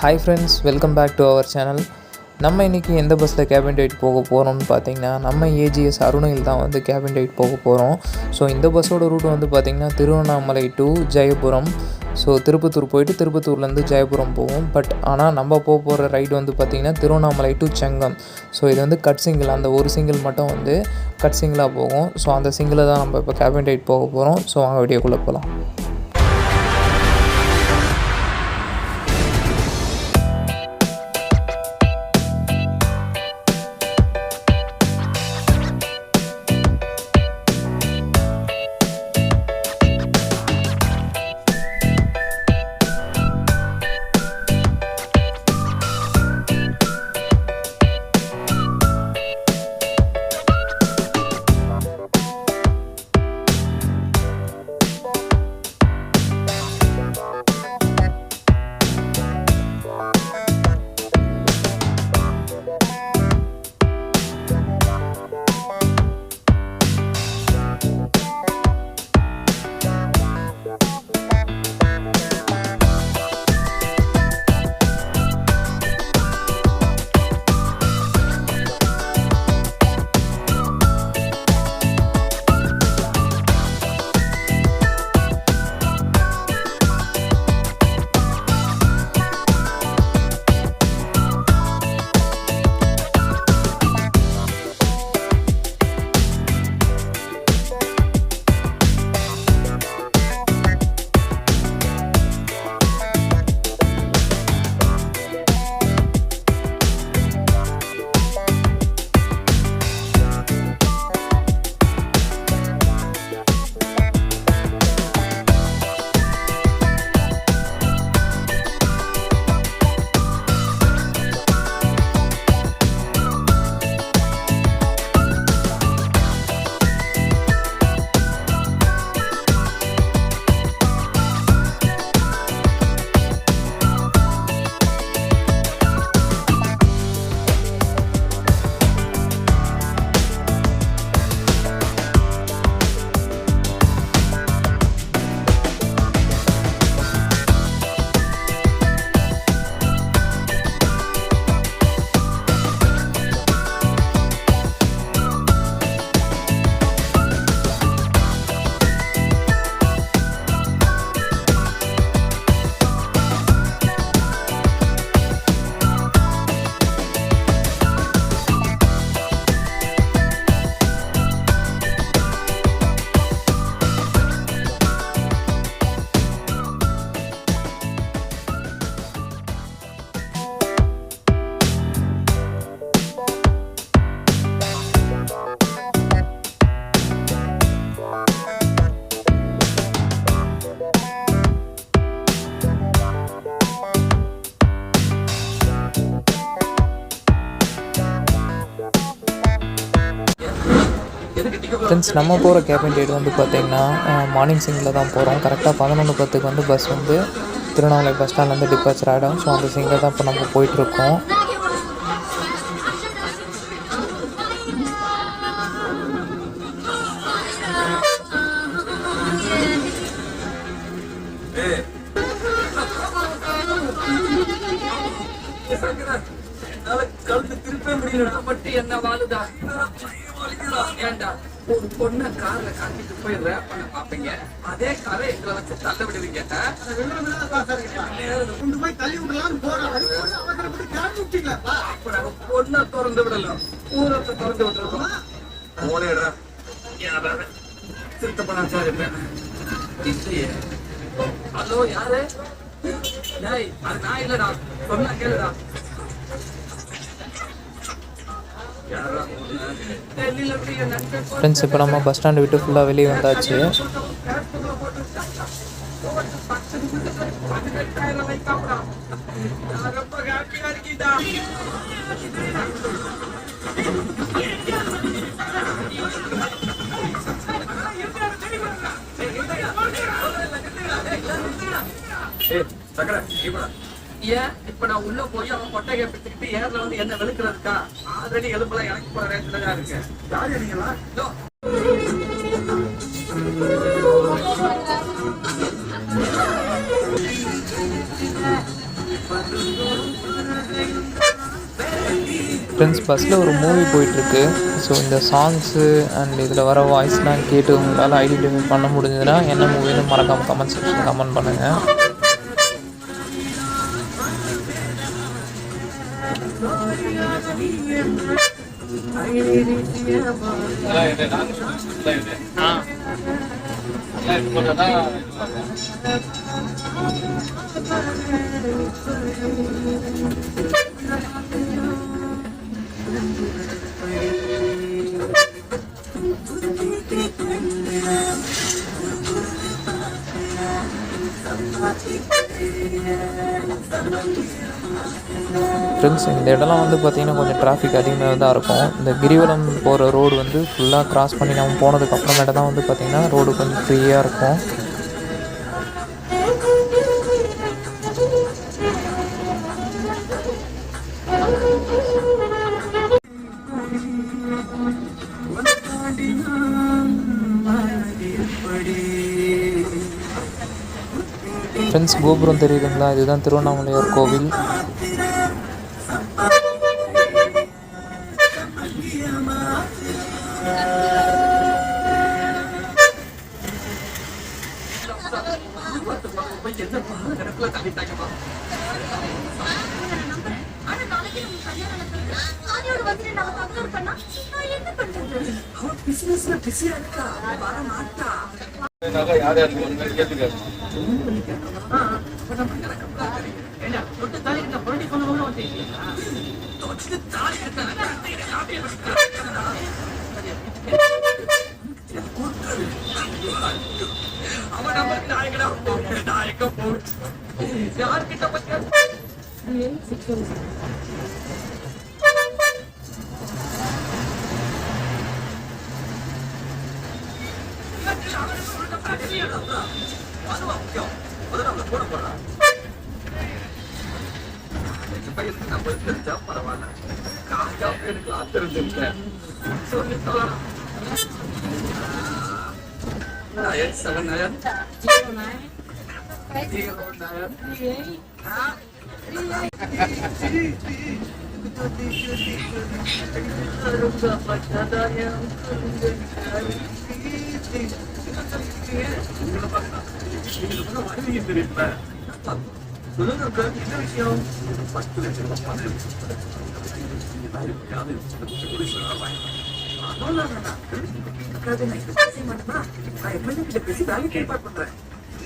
Hi friends, welcome back to our channel. நம்ம இன்றைக்கி எந்த பஸ்ஸில் கேபின் ரைட் போக போகிறோம்னு பார்த்தீங்கன்னா, நம்ம ஏஜிஎஸ் அருணையில் தான் வந்து கேபின் ரைட் போக போகிறோம். ஸோ இந்த பஸ்ஸோட ரூட் வந்து பார்த்திங்கன்னா திருவண்ணாமலை டு ஜெயபுரம். ஸோ திருப்பத்தூர் போயிட்டு திருப்பத்தூர்லேருந்து ஜெயபுரம் போவோம். ஆனால் நம்ம போகிற ரைடு வந்து பார்த்திங்கன்னா திருவண்ணாமலை டு செங்கம். ஸோ இது வந்து கட் சிங்கிள், அந்த ஒரு சிங்கிள் மட்டும் வந்து கட் சிங்கிளாக போகும். ஸோ அந்த சிங்கிளை தான் நம்ம இப்போ கேபின் ரைட் போக போகிறோம். ஸோ வாங்க வீடியோக்குள்ளே போகலாம். ஃப்ரெண்ட்ஸ், நம்ம போகிற கேபின் ரைடு வந்து பார்த்திங்கன்னா மார்னிங் சிங்கில் தான் போகிறோம். கரெக்டாக 11:10 வந்து பஸ் வந்து திருவண்ணாமலை பஸ் ஸ்டாண்ட்லேருந்து டிபார்ச்சர் ஆகிடும். ஸோ அந்த சிங்கில் தான் இப்போ நம்ம போயிட்டுருக்கோம். ஒரு பொண்ணை கார்ல காட்டிட்டு போய் ரேப் பண்ண பாப்பீங்க, அதே காரை எங்களை வச்சு தள்ள விடுவீங்க. பொண்ணை திறந்து விடலாம், ஊரத்தை திறந்து விட்டுருக்கோம். திருத்தப்பா சார் இல்லையே. ஹலோ, யாரு? அது நான் இல்லடா, சொன்னா கேளுடா. ஃப்ரெண்ட்ஸ், இப்போ நம்ம பஸ் ஸ்டாண்டு விட்டு ஃபுல்லாக வெளியே வந்தாச்சு. ஏன் இப்ப நான் உள்ள போய் அவன் கொட்டையை பிடிச்சிக்கிட்டு ஏர்ல வந்து என்ன வெளுக்கிறதுக்கா? ஆல்ரெடி எலும்பெல்லாம் எனக்கு போற ரேட்ல தான் இருக்கு. யாரு நீங்களா? வந்து ஃப்ரெண்ட்ஸ், பஸ்ஸில் ஒரு மூவி போயிட்டுருக்கு. ஸோ இந்த சாங்ஸு அண்ட் இதில் வர வாய்ஸ்லாம் கேட்டு உங்களால் ஐடென்டிஃபை பண்ண முடிஞ்சதுன்னா என்ன மூவின்னு மறக்காமல் கமெண்ட் செக்ஷனில் கமெண்ட் பண்ணுங்கள். ஃப்ரெண்ட்ஸ், இந்த இடம்லாம் வந்து பார்த்திங்கன்னா கொஞ்சம் டிராஃபிக் அதிகமாக தான் இருக்கும். இந்த கிரிவலம் போகிற ரோடு வந்து ஃபுல்லாக கிராஸ் பண்ணி நம்ம போனதுக்கு அப்புறமேட்டு தான் வந்து பார்த்திங்கன்னா ரோடு கொஞ்சம் ஃப்ரீயாக இருக்கும். ஃப்ரெண்ட்ஸ், கோபுரம் தெரியுதுங்களா? இதுதான் திருவண்ணாமலையார் கோவில்.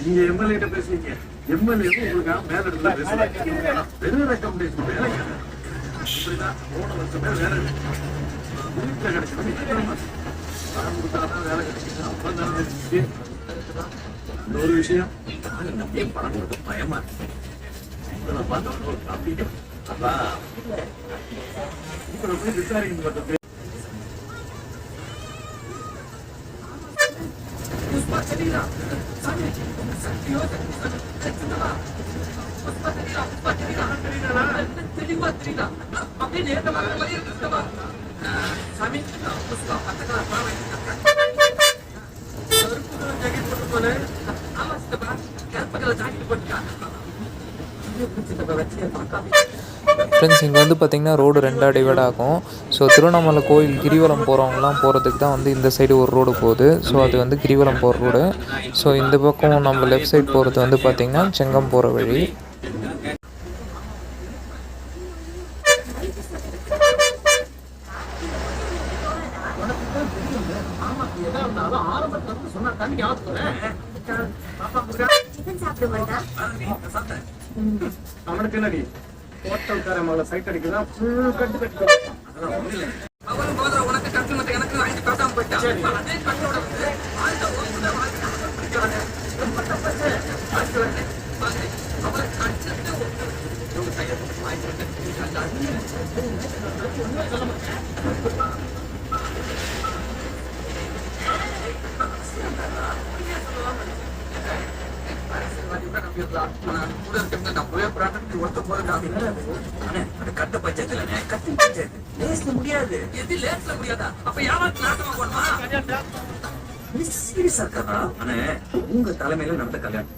நீங்க எம்எல்ஏ கிட்ட பேசுறீங்க, எம்எல்ஏ உங்களுக்கு மேல இருந்து பேசுறாங்க. வெறும் ரெக்கமெண்டேஷன் வேலை இப்படிதான் 3 லட்சம் பேர் வேலை வீட்டுல கிடைக்கணும். பணம் கொடுத்தாதான் வேலை கிடைக்கும். அப்பதான் ஒரு விஷயம் நம்பியே பணம் கொடுக்க பயமா இருக்கு. அப்படின்னு அதான் இப்ப போய் விசாரிக்கணும் பார்த்து ஃப்ரெண்ட்ஸ், இங்கே வந்து பார்த்திங்கன்னா ரோடு 2ஆக டிவைட் ஆகும். ஸோ திருவண்ணாமலை கோயில் கிரிவலம் போகிறவங்களாம் போகிறதுக்கு தான் வந்து இந்த சைடு ஒரு ரோடு போகுது. ஸோ அது வந்து கிரிவலம் போகிற ரோடு. ஸோ இந்த பக்கம் நம்ம லெஃப்ட் சைடு போகிறது வந்து பார்த்திங்கன்னா செங்கம் போகிற வழி. அவனுக்கு என்னடி ஹோட்டல்கார மகளை சைட் அடிக்குதான் ஃபுல் கட்டு கட்டு. உனக்கு கட்டு மட்டும் எனக்கு வாங்கி காட்டாம போயிட்டா. அதே கட்டோட கட்ட பட்சத்துல கட்டி பட்சத்து லேஸ்ல முடியாது. எது லேஸ்ல முடியாதா? அப்ப யாராவது நாட்டமா போடுமா? சீரியஸா இருக்கா? உங்க தலைமையில நடந்த கல்யாணம்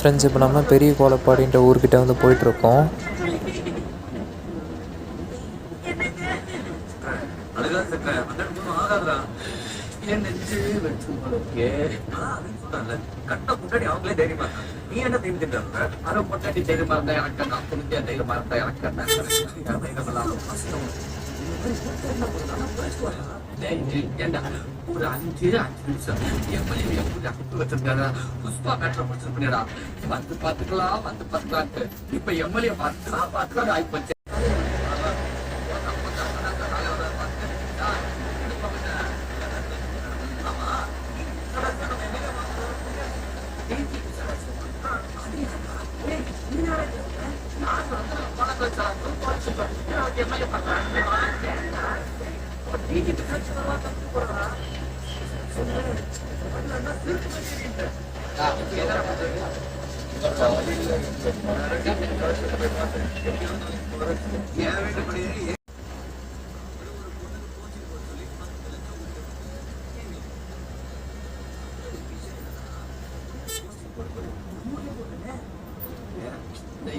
ஃப்ரெண்ட்ஸ், இப்போ நம்ம பெரிய கோலப்பாடின்ற ஊர்கிட்ட வந்து போயிட்டுருக்கோம். அவங்களே தைரியமா நீ என்ன தெரிஞ்சுட்டு அரை பொட்டாட்டி தைரியமா இருந்தா எனக்கு நான் புரிஞ்ச தைரியமா இருந்தா எனக்கு ஒரு 5 நிமிஷம் புஷ்பா மேட்ரை முடிச்சு பண்ணிடா வந்து பாத்துக்கலாம் இப்ப எம்எல்ஏ பாத்துக்கலாம் ஆயிப்போச்சு.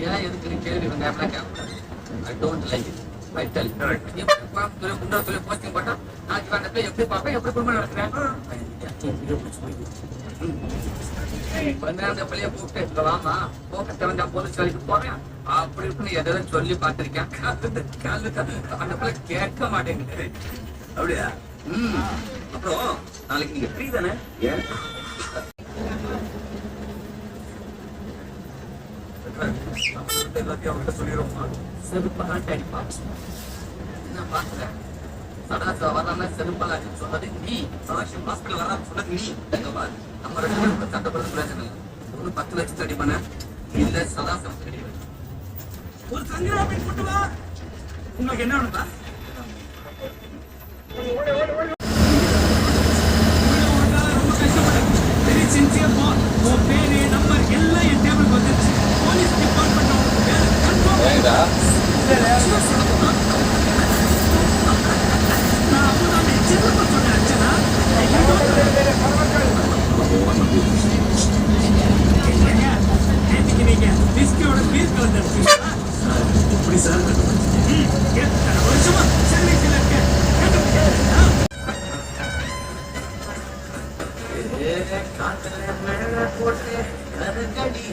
ஏன் எதுக்கு கேள்வி I don't like it. I tell you. Posting போட்டா நாளைக்கு வேண்டப்ப எப்படி பார்ப்பேன் எப்படி குடும்பம் நடத்துறேன் அந்த பிள்ளைய கூப்பிட்டு வாமா போக்க தெரிஞ்சா போலீஸ் வேலைக்கு போறேன் அப்படி இருக்குன்னு எதாவது சொல்லி பார்த்திருக்கேன். அந்த பிள்ளை கேட்க மாட்டேங்குது. அப்படியா? அப்புறம் நாளைக்கு நீங்க ஃப்ரீ தானே? ஏன் எல்லாத்தையும் அவங்ககிட்ட சொல்லிடுவோமா? செருப்பெல்லாம் அடிப்பான். என்ன பாக்குறேன் சடாசா வராம செருப்பெல்லாம் சொன்னது நீ. சதாசி மாஸ்கல் வராம சொன்னது நீ. நம்ம 2 பேரும் சண்டை போடுறது பிரச்சனை இல்லை. ஒண்ணு 10 லட்சம் அடி பண்ண இல்ல சதாசம் கிடையாது. ஒரு சங்கரா போய் கூட்டு வா. உங்களுக்கு என்ன வேணும்பா? ரொம்ப கஷ்டப்பட்டேன். வெரி சின்சியர் பா. உன் பேரு நம்பர் எல்லாம் என் டேபிளுக்கு வந்துருச்சு. போலீஸ் டிபார்ட்மெண்ட் ஏடா நான் அப்பதான் சின்ன சொன்னேன். நேற்றுக்கு நீங்க விஸ்கியோட பீர் கலந்து எப்படி சார் எத்தனை வருஷமா சர்வீஸ்ல இருக்க காத்துல மேல போட்டு கருகடி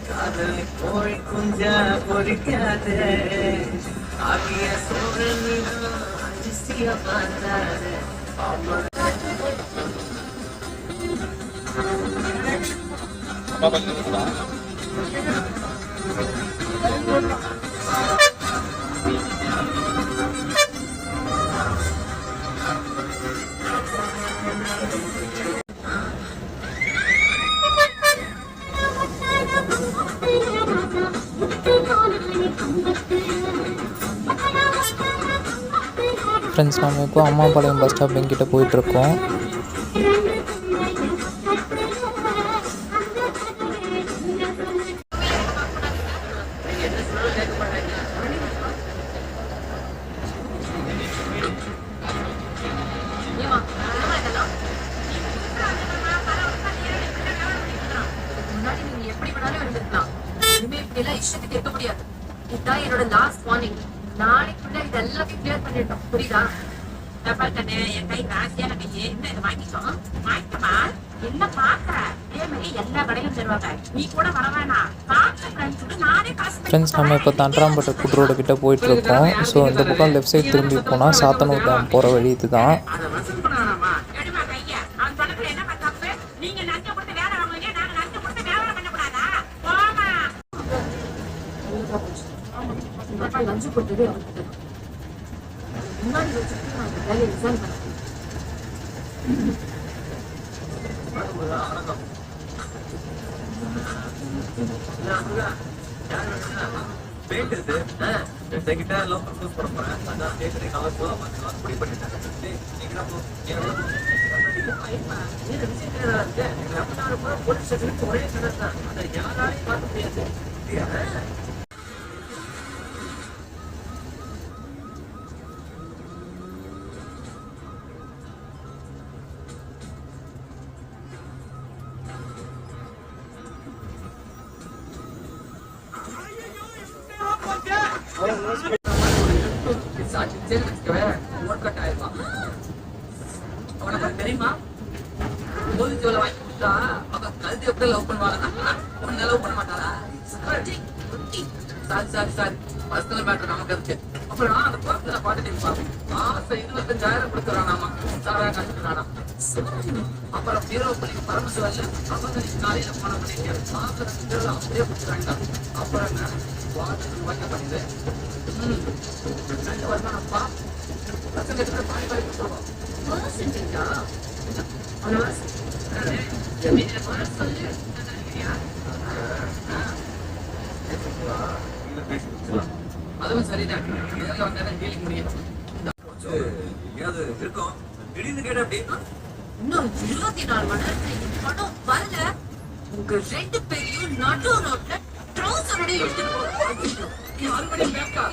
காதல் கோழி குஞ்சா பொறிக்காது ஆகிய சோழன் அதிசய பார்த்தாரு. ஃப்ரெண்ட்ஸ் நம்ம இப்போ அம்மாபாளையம் பஸ் ஸ்டாப் எங்கிட்ட போயிட்டுருக்கோம். இஷ்டத்துக்கு இருக்க முடியாது. இதுதான் என்னோட லாஸ்ட் வார்னிங். நாளைக்குள்ள இது எல்லாத்தையும் கிளியர் பண்ணிட்டோம், புரியுதா? என் கை ராசியான கையே என்ன இதை வாங்கிக்கோ. வாங்கிக்கமா என்ன பாக்குற இதே மாதிரி எல்லா கடையும் தருவாங்க. நீ கூட வர வேணாம். ஃப்ரெண்ட்ஸ் நம்ம இப்போ தண்டராம்பட்டு புட் ரோடு கிட்ட போயிட்டுருக்கோம். ஸோ இந்த பக்கம் லெஃப்ட் சைட் திரும்பி போனால் சாத்தனூர் டேம் போகிற வழி இது தான். லஞ்சு கொடுத்தது முன்னாடி வச்சுட்டு நான் இந்த வேலையை ரிசைன் பண்ணேன். தெரியுமா போதிச்சோல வாங்கி கொடுத்தா அவ கல்வி எப்படி லவ் பண்ணுவாங்க, ஒன்ன லவ் பண்ண மாட்டாளா? சாரி பர்சனல் மேட்டர் நமக்கு இருக்கு. அப்புறம் அந்த பர்சனல பாத்துட்டு மாசம் 25,000 கொடுக்குறானாமா, சாரா கட்டுறானா. அப்புறம் பீரோ பண்ணி பரமசிவல்ல அவங்க காலையில போன பண்ணிட்டு மாசம் அப்படியே கொடுக்குறாங்க. அப்புறம் என்ன வாங்க பண்ணிது வருமானப்பா பசங்க பாய் பாய் கொடுத்துருவோம். அதுவும் சரிதான். டீலிங் முடியும். திடீர்னு கேட்ட அப்படின்னா இன்னும் 24 மணி நேரத்துல படம் வரல. உங்க 2 பேரையும் நடு ரோட்ல ட்ரௌசரோட எடுத்துட்டு போறோம். மறுபடியும் பேக்கா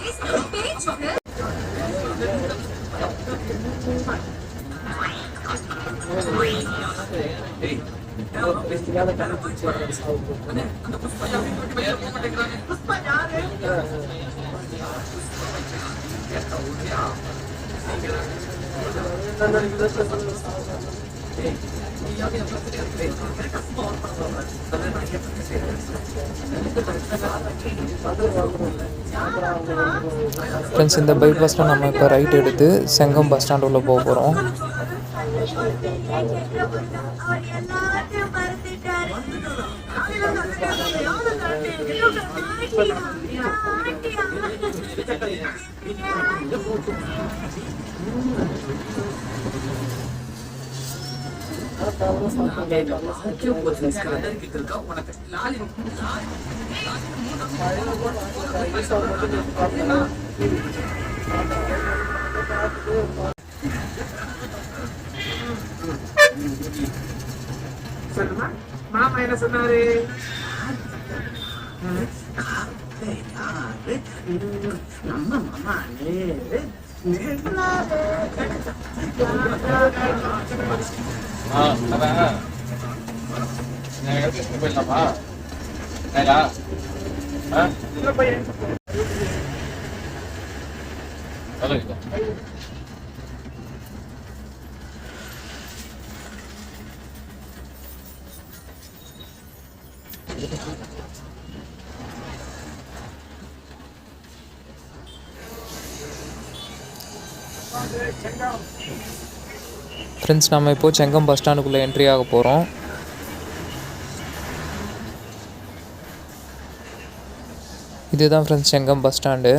ஃப்ரெண்ட்ஸ் இந்த பைபாஸில் நம்ம இப்போ ரைட் எடுத்து செங்கம் பஸ் ஸ்டாண்ட் உள்ள போக போகிறோம். மாமா என்ன சொன்னாரு? நம்ம மாமா போயிடலாமா? ஃப்ரெண்ட்ஸ் நம்ம இப்போ செங்கம் பஸ் ஸ்டாண்டுக்குள்ளே என்ட்ரி ஆக போகிறோம். இதுதான் friends Chengam bus stand.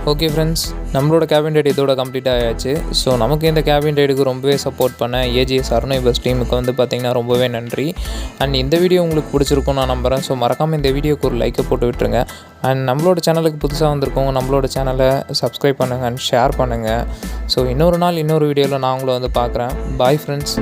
Okay friends, நம்மளோட கேபின் ரைடு இதோட கம்ப்ளீட் ஆயாச்சு. ஸோ நமக்கு இந்த கேபின் ரைடுக்கு ரொம்பவே சப்போர்ட் பண்ண ஏஜிஎஸ் அருணை பஸ் டீமுக்கு வந்து பார்த்திங்கன்னா ரொம்பவே நன்றி. அண்ட் இந்த வீடியோ உங்களுக்கு பிடிச்சிருக்கும் நான் நம்புகிறேன். ஸோ மறக்காமல் இந்த வீடியோக்கு ஒரு லைக்கை போட்டு விட்டுருங்க. அண்ட் நம்மளோட சேனலுக்கு புதுசாக வந்திருக்கோங்க நம்மளோட சேனலை சப்ஸ்கிரைப் பண்ணுங்கள் அண்ட் ஷேர் பண்ணுங்கள். ஸோ இன்னொரு நாள் இன்னொரு வீடியோவில் நான் உங்களை வந்து பார்க்குறேன். Bye friends.